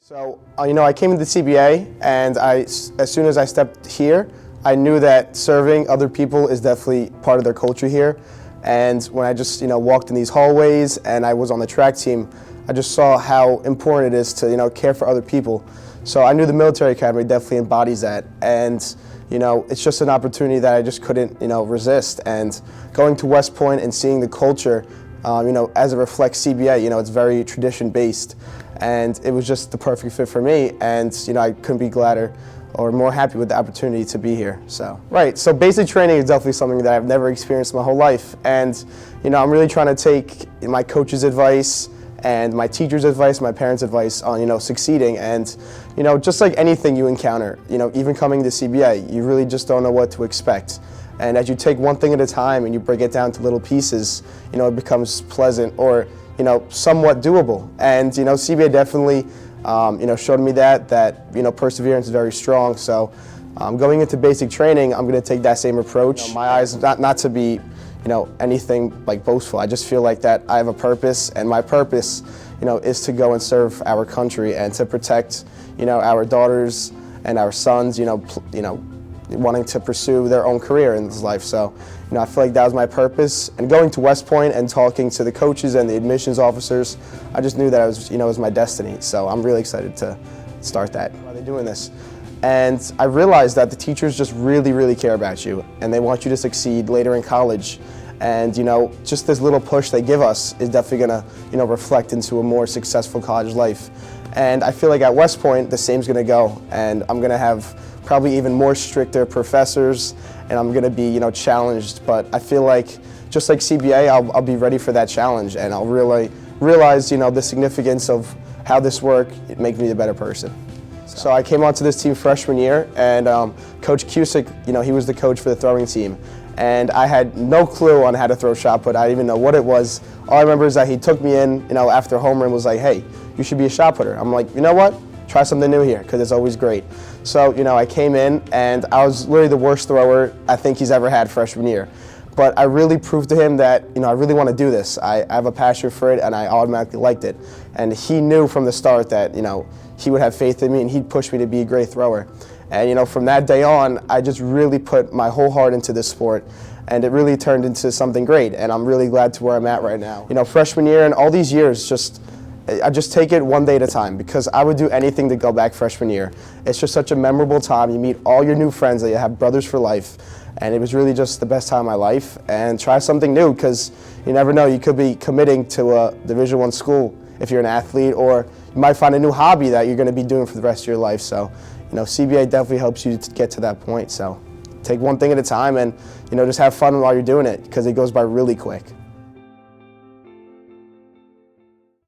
So, I came into CBA, and as soon as I stepped here, I knew that serving other people is definitely part of their culture here. And when I just, walked in these hallways and I was on the track team, I just saw how important it is to, care for other people. So I knew the military academy definitely embodies that. And, it's just an opportunity that I just couldn't, resist. And going to West Point and seeing the culture, as it reflects CBA, it's very tradition-based. And it was just the perfect fit for me, and I couldn't be gladder or more happy with the opportunity to be here. So basic training is definitely something that I've never experienced my whole life, and I'm really trying to take my coach's advice and my teacher's advice, my parents' advice on succeeding. And just like anything you encounter, even coming to CBA, you really just don't know what to expect. And as you take one thing at a time and you break it down to little pieces, it becomes pleasant or somewhat doable. And CBA definitely showed me that perseverance is very strong. So going into basic training, I'm going to take that same approach. My eyes not to be anything like boastful. I just feel like that I have a purpose, and my purpose is to go and serve our country and to protect our daughters and our sons wanting to pursue their own career in this life. So, I feel like that was my purpose. And going to West Point and talking to the coaches and the admissions officers, I just knew that it was my destiny. So I'm really excited to start that. Why are they doing this? And I realized that the teachers just really, really care about you, and they want you to succeed later in college. And just this little push they give us is definitely gonna reflect into a more successful college life. And I feel like at West Point, the same's gonna go, and I'm gonna have probably even more stricter professors, and I'm gonna be challenged. But I feel like just like CBA, I'll be ready for that challenge, and I'll really realize the significance of how this works. It makes me a better person. So I came onto this team freshman year, and Coach Cusick, he was the coach for the throwing team. And I had no clue on how to throw shot put. I didn't even know what it was. All I remember is that he took me in, after homer and was like, "Hey, you should be a shot putter." I'm like, "You know what? Try something new here, because it's always great." So, I came in, and I was literally the worst thrower I think he's ever had freshman year. But I really proved to him that, I really want to do this. I have a passion for it, and I automatically liked it. And he knew from the start that, he would have faith in me, and he'd push me to be a great thrower. And from that day on, I just really put my whole heart into this sport, and it really turned into something great. And I'm really glad to where I'm at right now. Freshman year and all these years, I just take it one day at a time, because I would do anything to go back freshman year. It's just such a memorable time. You meet all your new friends, that you have brothers for life, and it was really just the best time of my life. And try something new, because you never know, you could be committing to a Division I school if you're an athlete, or you might find a new hobby that you're going to be doing for the rest of your life. So, CBA definitely helps you to get to that point. So take one thing at a time, and just have fun while you're doing it, because it goes by really quick.